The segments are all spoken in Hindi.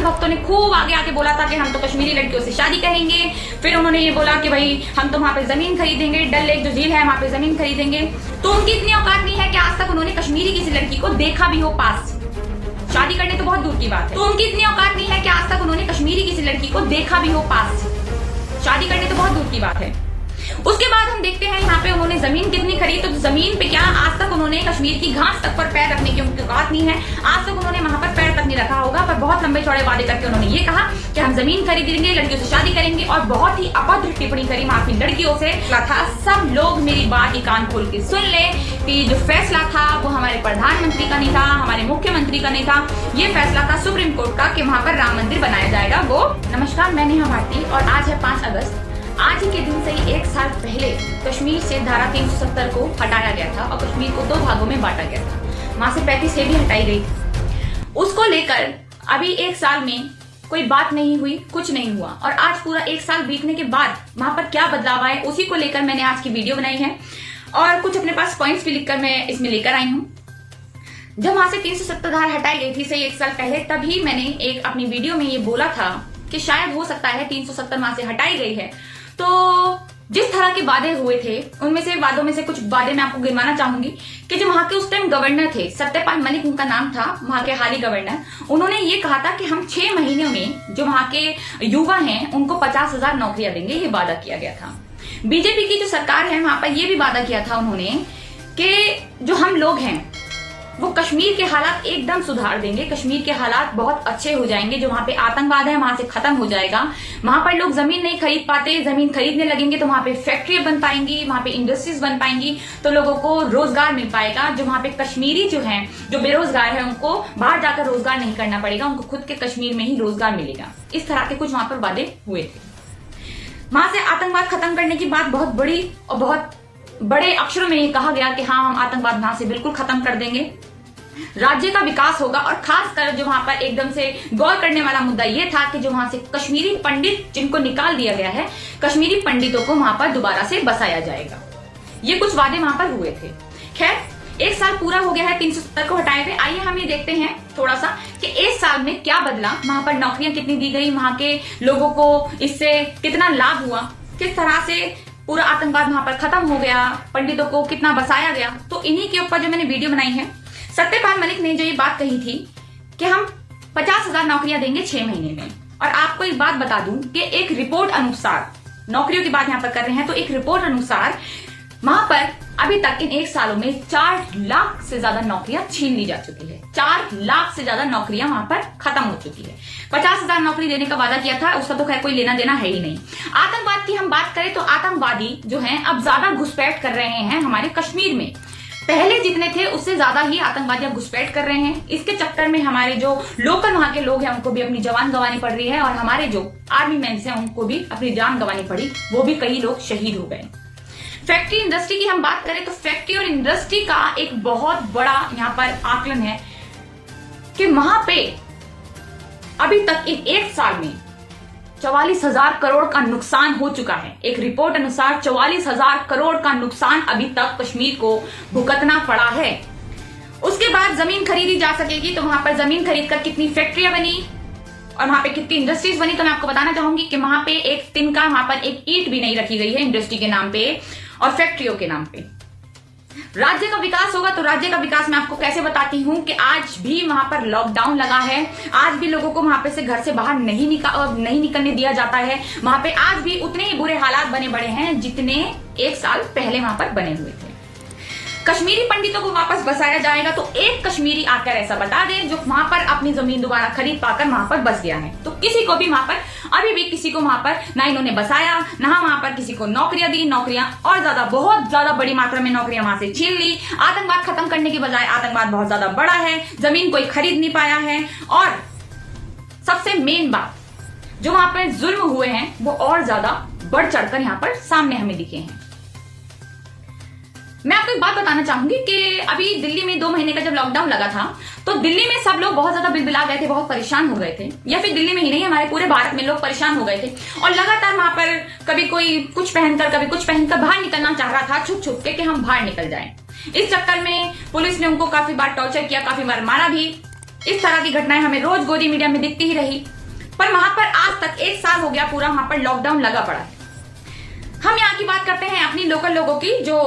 भक्तों ने खूब आगे आके बोला था कि हम तो कश्मीरी लड़कियों से शादी करेंगे। फिर उन्होंने ये बोला कि भाई हम तो वहां पे जमीन खरीदेंगे, डल लेक जो झील है वहां पे जमीन खरीदेंगे। तो उनकी इतनी औकात नहीं है कि आज तक उन्होंने कश्मीरी किसी लड़की को देखा भी हो पास, शादी करने तो बहुत दूर की बात है। तो उनकी इतनी औकात नहीं है कि आज तक उन्होंने कश्मीरी किसी लड़की को देखा भी हो पास, शादी करने तो बहुत दूर की बात है। उसके बाद हम देखते हैं यहाँ पे उन्होंने जमीन कितनी खरीदी, तो जमीन पे क्या आज तक उन्होंने कश्मीर की घास तक पर पैर रखने की उनकी औकात नहीं है। आज तक उन्होंने वहां पर पैर तक नहीं रखा होगा, पर बहुत लंबे चौड़े वादे करके उन्होंने ये कहा कि हम जमीन खरीदेंगे, लड़कियों से शादी करेंगे, और बहुत ही अभद्र टिप्पणी करी वहां की लड़कियों से। था सब लोग मेरी बात की कान खोल के सुन ले कि जो फैसला था वो हमारे प्रधानमंत्री का नहीं था, हमारे मुख्यमंत्री का नहीं था, ये फैसला था सुप्रीम कोर्ट का कि वहां पर राम मंदिर बनाया जाएगा। वो नमस्कार, मैं नेहा भारती और आज है 5 अगस्त। आज ही के दिन से ही 1 साल पहले कश्मीर से धारा 370 को हटाया गया था और कश्मीर को 2 भागों में बांटा गया था। वहां से 35 से भी हटाई गई थी। उसको लेकर अभी 1 साल में कोई बात नहीं हुई, कुछ नहीं हुआ, और आज पूरा 1 साल बीतने के बाद वहां पर क्या बदलाव आए उसी को लेकर मैंने आज की वीडियो बनाई है और कुछ अपने पास पॉइंट्स भी लिखकर मैं इसमें लेकर आई हूँ। जब वहां से 370 धारा हटाई गई थी सही 1 साल पहले, तभी मैंने एक अपनी वीडियो में ये बोला था कि शायद हो सकता है 370 वहां से हटाई गई है तो जिस तरह के वादे हुए थे उनमें से वादों में से कुछ वादे मैं आपको गिनवाना चाहूंगी कि जो वहां के उस टाइम गवर्नर थे, सत्यपाल मलिक उनका नाम था, वहां के हाली गवर्नर, उन्होंने ये कहा था कि हम 6 महीनों में जो वहां के युवा हैं उनको 50,000 नौकरियां देंगे, ये वादा किया गया था। बीजेपी की जो सरकार है वहां पर यह भी वादा किया था उन्होंने कि जो हम लोग हैं वो कश्मीर के हालात एकदम सुधार देंगे, कश्मीर के हालात बहुत अच्छे हो जाएंगे, जो वहां पे आतंकवाद है वहां से खत्म हो जाएगा, वहां पर लोग जमीन नहीं खरीद पाते, जमीन खरीदने लगेंगे तो वहां पे फैक्ट्रियां बन पाएंगी, वहां पे इंडस्ट्रीज बन पाएंगी, तो लोगों को रोजगार मिल पाएगा। जो वहां पे कश्मीरी जो हैं, जो बेरोजगार है, उनको बाहर जाकर रोजगार नहीं करना पड़ेगा, उनको खुद के कश्मीर में ही रोजगार मिलेगा। इस तरह के कुछ वहां पर वादे हुए थे। वहां से आतंकवाद खत्म करने की बात बहुत बड़ी और बहुत बड़े अक्षरों में ये कहा गया कि हाँ, हम आतंकवाद वहां से बिल्कुल खत्म कर देंगे, राज्य का विकास होगा। और खासकर जो वहां पर एकदम से गौर करने वाला मुद्दा यह था कि जो वहां से कश्मीरी पंडित जिनको निकाल दिया गया है, कश्मीरी पंडितों को वहां पर दोबारा से बसाया जाएगा। ये कुछ वादे वहां पर हुए थे। खैर 1 साल पूरा हो गया है 370 को हटाए हुए। आइए हम ये देखते हैं थोड़ा सा कि 1 साल में क्या बदला, वहां पर नौकरियां कितनी दी गई, वहां के लोगों को इससे कितना लाभ हुआ, किस तरह से पूरा आतंकवाद वहां पर खत्म हो गया, पंडितों को कितना बसाया गया। तो इन्हीं के ऊपर जो मैंने वीडियो बनाई है। सत्यपाल मलिक ने जो ये बात कही थी कि हम 50,000 नौकरियां देंगे 6 महीने में, और आपको एक बात बता दूं कि एक रिपोर्ट अनुसार, नौकरियों की बात यहां पर कर रहे हैं, तो एक रिपोर्ट अनुसार वहां पर अभी तक इन 1 सालों में 4 लाख से ज्यादा नौकरियां छीन ली जा चुकी है। 4 लाख से ज्यादा नौकरियां वहां पर खत्म हो चुकी है। 50,000 नौकरी देने का वादा किया था, उसका तो खैर कोई लेना देना है ही नहीं। आतंकवाद की हम बात करें तो आतंकवादी जो है अब ज्यादा घुसपैठ कर रहे हैं हमारे कश्मीर में। पहले जितने थे उससे ज्यादा ही आतंकवादी अब घुसपैठ कर रहे हैं। इसके चक्कर में हमारे जो लोकल वहां के लोग हैं उनको भी अपनी जान गंवानी पड़ रही है, और हमारे जो आर्मी मैन हैं उनको भी अपनी जान गंवानी पड़ी, वो भी कई लोग शहीद हो गए। फैक्ट्री इंडस्ट्री की हम बात करें तो फैक्ट्री और इंडस्ट्री का एक बहुत बड़ा यहाँ पर आकलन है कि वहां पे अभी तक 1 साल में 44,000 करोड़ का नुकसान हो चुका है। एक रिपोर्ट अनुसार 44,000 करोड़ का नुकसान अभी तक कश्मीर को भुगतना पड़ा है। उसके बाद जमीन खरीदी जा सकेगी, तो वहां पर जमीन खरीदकर कितनी फैक्ट्रियां बनी और वहां पे कितनी इंडस्ट्रीज बनी, तो मैं आपको बताना चाहूंगी कि वहां पे एक तिनका, वहां पर एक ईंट भी नहीं रखी गई है इंडस्ट्री के नाम पे और फैक्ट्रियों के नाम पे। राज्य का विकास होगा, तो राज्य का विकास मैं आपको कैसे बताती हूँ कि आज भी वहां पर लॉकडाउन लगा है, आज भी लोगों को वहां पे से घर से बाहर नहीं निकलने दिया जाता है। वहां पे आज भी उतने ही बुरे हालात बने पड़े हैं जितने 1 साल पहले वहां पर बने हुए थे। कश्मीरी पंडितों को वापस बसाया जाएगा, तो एक कश्मीरी आकर ऐसा बता दे जो वहां पर अपनी जमीन दोबारा खरीद पाकर वहां पर बस गया है, तो किसी को भी वहां पर अभी भी किसी को वहां पर ना इन्होंने बसाया, ना वहां पर किसी को नौकरियां दी। नौकरियां और ज्यादा, बहुत ज्यादा बड़ी मात्रा में नौकरियां वहां से छीन ली। आतंकवाद खत्म करने की बजाय आतंकवाद बहुत ज्यादा बड़ा है, जमीन कोई खरीद नहीं पाया है, और सबसे मेन बात जो वहां पर जुल्म हुए हैं वो और ज्यादा बढ़ चढ़कर यहाँ पर सामने हमें दिखे हैं। मैं आपको एक बात बताना चाहूंगी कि अभी दिल्ली में 2 महीने का जब लॉकडाउन लगा था, तो दिल्ली में सब लोग बहुत ज्यादा बिलबिला गए थे, बहुत परेशान हो गए थे, या फिर दिल्ली में ही नहीं, हमारे पूरे भारत में लोग परेशान हो गए थे, और लगातार वहां पर कभी कोई कुछ पहनकर कभी कुछ पहनकर बाहर निकलना चाह रहा था, छुप छुप के कि हम बाहर निकल जाएं। इस चक्कर में पुलिस ने उनको काफी बार टॉर्चर किया, काफी बार मारा भी, इस तरह की घटनाएं हमें रोज गोदी मीडिया में दिखती ही रही, पर वहां पर आज तक 1 साल हो गया पूरा वहां पर लॉकडाउन लगा पड़ा है। हम यहाँ की बात करते हैं अपनी लोकल लोगों की, जो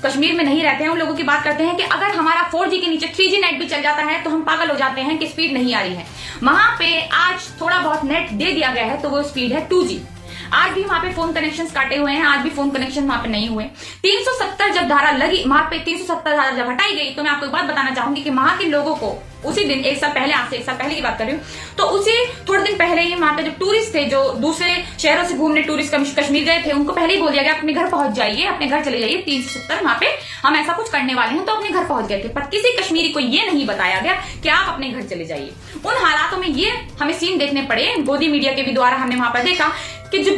कश्मीर में नहीं रहते हैं, उन लोगों की बात करते हैं कि अगर हमारा 4G के नीचे 3G नेट भी चल जाता है तो हम पागल हो जाते हैं कि स्पीड नहीं आ रही है। वहां पे आज थोड़ा बहुत नेट दे दिया गया है तो वो स्पीड है 2G। आज भी वहां पे फोन कनेक्शंस काटे हुए हैं, आज भी फोन कनेक्शन वहां पे नहीं हुए। 370 जब धारा लगी, वहां पे 370 धारा जब हटाई गई, तो मैं आपको एक बात बताना चाहूंगी कि वहां के लोगों को उसी दिन, 1 साल पहले, आज से 1 साल पहले की बात कर रही हूँ, तो उसी थोड़े दिन पहले ही वहां पे जो टूरिस्ट थे, जो दूसरे शहरों से घूमने टूरिस्ट कश्मीर गए थे, उनको पहले ही बोल दिया गया अपने घर पहुंच जाइए, अपने घर चले जाइए, 370 वहां पे हम ऐसा कुछ करने वाले हैं, तो अपने घर पहुंच गए थे। पर किसी कश्मीरी को ये नहीं बताया गया कि आप अपने घर चले जाइए। उन हालातों में ये हमें सीन देखने पड़े, गोदी मीडिया के भी द्वारा हमने वहां पर देखा कि जो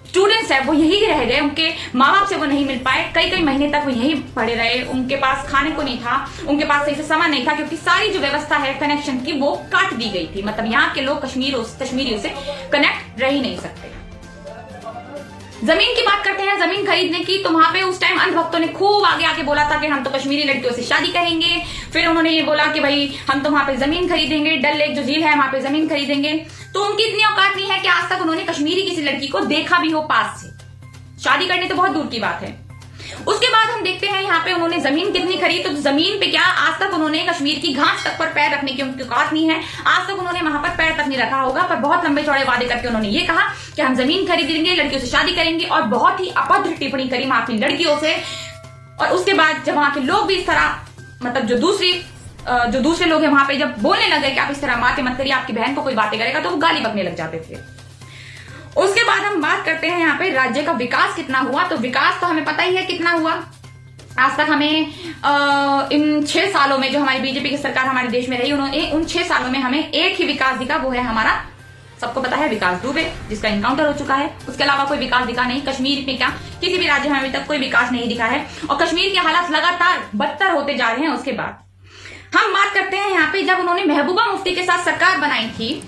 स्टूडेंट्स है वो यही रह गए, उनके माँ बाप से वो नहीं मिल पाए, कई महीने तक वो यही पड़े रहे, उनके पास खाने को नहीं था, उनके पास सही से समय नहीं था, क्योंकि सारी जो व्यवस्था है कनेक्शन की वो काट दी गई थी। मतलब यहाँ के लोग कश्मीरियों से कनेक्ट रह ही नहीं सकते। जमीन की बात करते हैं, जमीन खरीदने की, तो वहां पे उस टाइम अंधभक्तों ने खूब आगे आके बोला था कि हम तो कश्मीरी लड़कियों से शादी करेंगे। फिर उन्होंने ये बोला कि भाई हम तो वहां पे जमीन खरीदेंगे, डल लेक जो झील है वहां पे जमीन खरीदेंगे। तो उनकी इतनी औकात नहीं है कि आज तक उन्होंने कश्मीरी किसी लड़की को देखा भी हो पास से, शादी करने तो बहुत दूर की बात है। उसके बाद हम देखते हैं यहाँ पे उन्होंने जमीन कितनी खरीदी, तो जमीन पे क्या आज तक उन्होंने कश्मीर की घास तक पर पैर रखने की उनकी औकात नहीं है, आज तक उन्होंने वहां पर पैर तक नहीं रखा होगा। पर बहुत लंबे चौड़े वादे करके उन्होंने ये कहा कि हम जमीन खरीदेंगे, लड़कियों से शादी करेंगे, और बहुत ही अभद्र टिप्पणी करी वहां की लड़कियों से। और उसके बाद जब वहां के लोग भी इस तरह, मतलब जो दूसरे लोग हैं वहां पे जब बोलने लगे कि आप इस तरह बातें मत करिए, आपकी बहन को कोई बातें करेगा, तो वो गाली बकने लग जाते थे। उसके बाद हम बात करते हैं यहाँ पे राज्य का विकास कितना हुआ, तो विकास तो हमें पता ही है कितना हुआ। आज तक हमें इन 6 सालों में जो हमारी बीजेपी की सरकार हमारे देश में रही, उन्होंने उन 6 सालों में हमें एक ही विकास दिखा, वो है हमारा, सबको पता है, विकास दुबे, जिसका इनकाउंटर हो चुका है। उसके अलावा कोई विकास दिखा नहीं। कश्मीर में क्या, किसी भी राज्य में अभी तक कोई विकास नहीं दिखा है, और कश्मीर के हालात लगातार बदतर होते जा रहे हैं। उसके बाद हम बात करते हैं यहाँ पे, जब उन्होंने महबूबा मुफ्ती के साथ सरकार बनाई थी,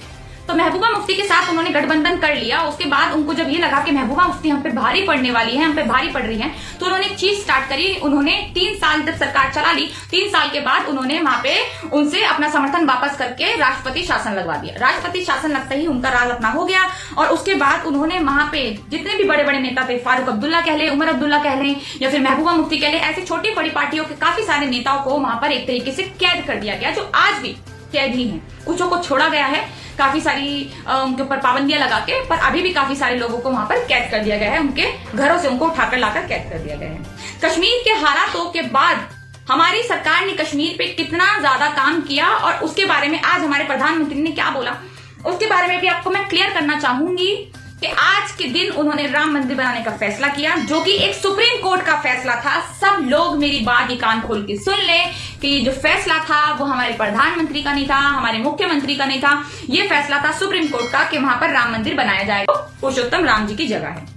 तो महबूबा मुफ्ती के साथ उन्होंने गठबंधन कर लिया। उसके बाद उनको जब ये लगा कि महबूबा मुफ्ती हम पे भारी पड़ने वाली है, हम पे भारी पड़ रही है, तो उन्होंने एक चीज स्टार्ट करी। उन्होंने 3 साल जब सरकार चला ली, 3 साल के बाद उन्होंने वहां पे उनसे अपना समर्थन वापस करके राष्ट्रपति शासन लगवा दिया। राष्ट्रपति शासन लगते ही उनका राज अपना हो गया, और उसके बाद उन्होंने वहां पे जितने भी बड़े बड़े नेता थे, फारूक अब्दुल्ला कह ले, उमर अब्दुल्ला कह ले, या फिर महबूबा मुफ्ती कह ले, ऐसे छोटी बड़ी पार्टियों के काफी सारे नेताओं को वहां पर एक तरीके से कैद कर दिया गया, जो आज भी कैद ही है। कुछों को छोड़ा गया है, काफी सारी उनके ऊपर पाबंदियां लगा के, पर अभी भी काफी सारे लोगों को वहां पर कैद कर दिया गया है, उनके घरों से उनको उठाकर लाकर कैद कर दिया गया है। कश्मीर के हालातों के बाद हमारी सरकार ने कश्मीर पे कितना ज्यादा काम किया, और उसके बारे में आज हमारे प्रधानमंत्री ने क्या बोला, उसके बारे में भी आपको मैं क्लियर करना चाहूंगी कि आज के दिन उन्होंने राम मंदिर बनाने का फैसला किया, जो कि एक सुप्रीम कोर्ट का फैसला था। सब लोग मेरी बात ही कान खोल के सुन ले कि ये जो फैसला था वो हमारे प्रधानमंत्री का नहीं था, हमारे मुख्यमंत्री का नहीं था, ये फैसला था सुप्रीम कोर्ट का कि वहां पर राम मंदिर बनाया जाएगा, पुरुषोत्तम राम जी की जगह है।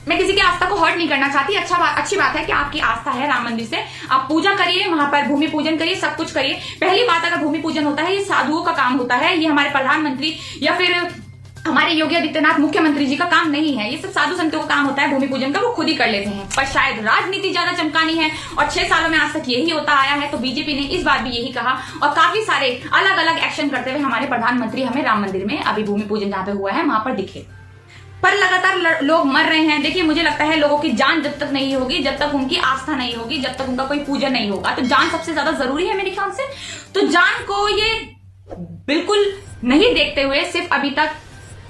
मैं किसी की आस्था को हर्ट नहीं करना चाहती, अच्छी बात है कि आपकी आस्था है राम मंदिर से, आप पूजा करिए, वहां पर भूमि पूजन करिए, सब कुछ करिए। पहली बात, अगर भूमि पूजन होता है, ये साधुओं का काम होता है, ये हमारे प्रधानमंत्री या फिर हमारे योगी आदित्यनाथ मुख्यमंत्री जी का काम नहीं है, ये सब साधु संतों का काम होता है भूमि पूजन का, वो खुद ही कर लेते हैं। पर शायद राजनीति ज्यादा चमकानी है, और 6 सालों में आज तक यही होता आया है, तो बीजेपी ने इस बार भी यही कहा, और काफी सारे अलग अलग एक्शन करते हुए हमारे प्रधानमंत्री हमें राम मंदिर में अभी भूमि पूजन जहां पे हुआ है वहां पर दिखे। पर लगातार लोग मर रहे हैं। देखिए, मुझे लगता है लोगों की जान जब तक नहीं होगी, जब तक उनकी आस्था नहीं होगी, जब तक उनका कोई पूजन नहीं होगा, तो जान सबसे ज्यादा जरूरी है मेरे ख्याल से। तो जान को ये बिल्कुल नहीं देखते हुए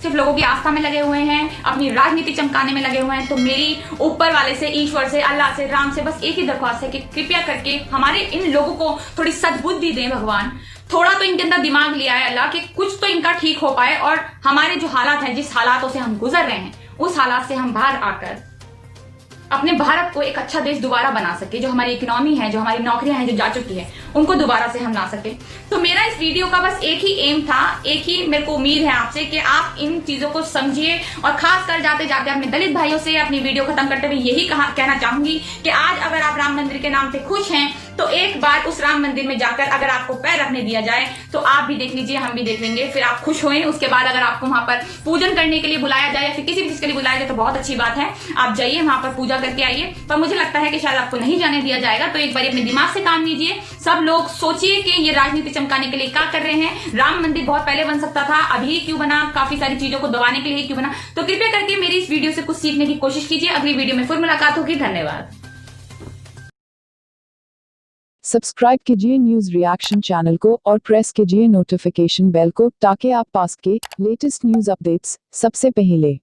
सिर्फ लोगों की आस्था में लगे हुए हैं, अपनी राजनीति चमकाने में लगे हुए हैं। तो मेरी ऊपर वाले से, ईश्वर से, अल्लाह से, राम से बस एक ही दरख्वास्त है कि कृपया करके हमारे इन लोगों को थोड़ी सद्बुद्धि दें भगवान, थोड़ा तो इनके अंदर दिमाग लिया है अल्लाह, कि कुछ तो इनका ठीक हो पाए, और हमारे जो हालात हैं, जिस हालातों से हम गुजर रहे हैं, उस हालात से हम बाहर आकर अपने भारत को एक अच्छा देश दोबारा बना सके। जो हमारी इकोनॉमी है, जो हमारी नौकरियां हैं जो जा चुकी है, उनको दोबारा से हम ला सके। तो मेरा इस वीडियो का बस एक ही एम था, एक ही मेरे को उम्मीद है आपसे कि आप इन चीजों को समझिए, और खासकर जाते जाते अपने दलित भाइयों से अपनी वीडियो खत्म करते हुए यही कहना चाहूंगी कि आज अगर आप राम मंदिर के नाम पे खुश हैं, तो एक बार उस राम मंदिर में जाकर अगर आपको पैर रखने दिया जाए, तो आप भी देख लीजिए, हम भी देख लेंगे, फिर आप खुश होएं। उसके बाद अगर आपको वहां पर पूजन करने के लिए बुलाया जाए, या फिर किसी भी चीज के लिए बुलाया जाए, तो बहुत अच्छी बात है, आप जाइए, वहां पर पूजा करके आइए। पर मुझे लगता है कि शायद आपको नहीं जाने दिया जाएगा, तो एक बार अपने दिमाग से काम लीजिए। सब अब लोग सोचिए कि ये राजनीति चमकाने के लिए क्या कर रहे हैं। राम मंदिर बहुत पहले बन सकता था, अभी क्यों बना, काफी सारी चीजों को दबाने के लिए क्यों बना। तो कृपया करके मेरी इस वीडियो से कुछ सीखने की कोशिश कीजिए। अगली वीडियो में फिर मुलाकात होगी। धन्यवाद। सब्सक्राइब कीजिए न्यूज रिएक्शन चैनल को और प्रेस कीजिए नोटिफिकेशन बेल को ताकि आप पास के लेटेस्ट न्यूज अपडेट्स सबसे पहले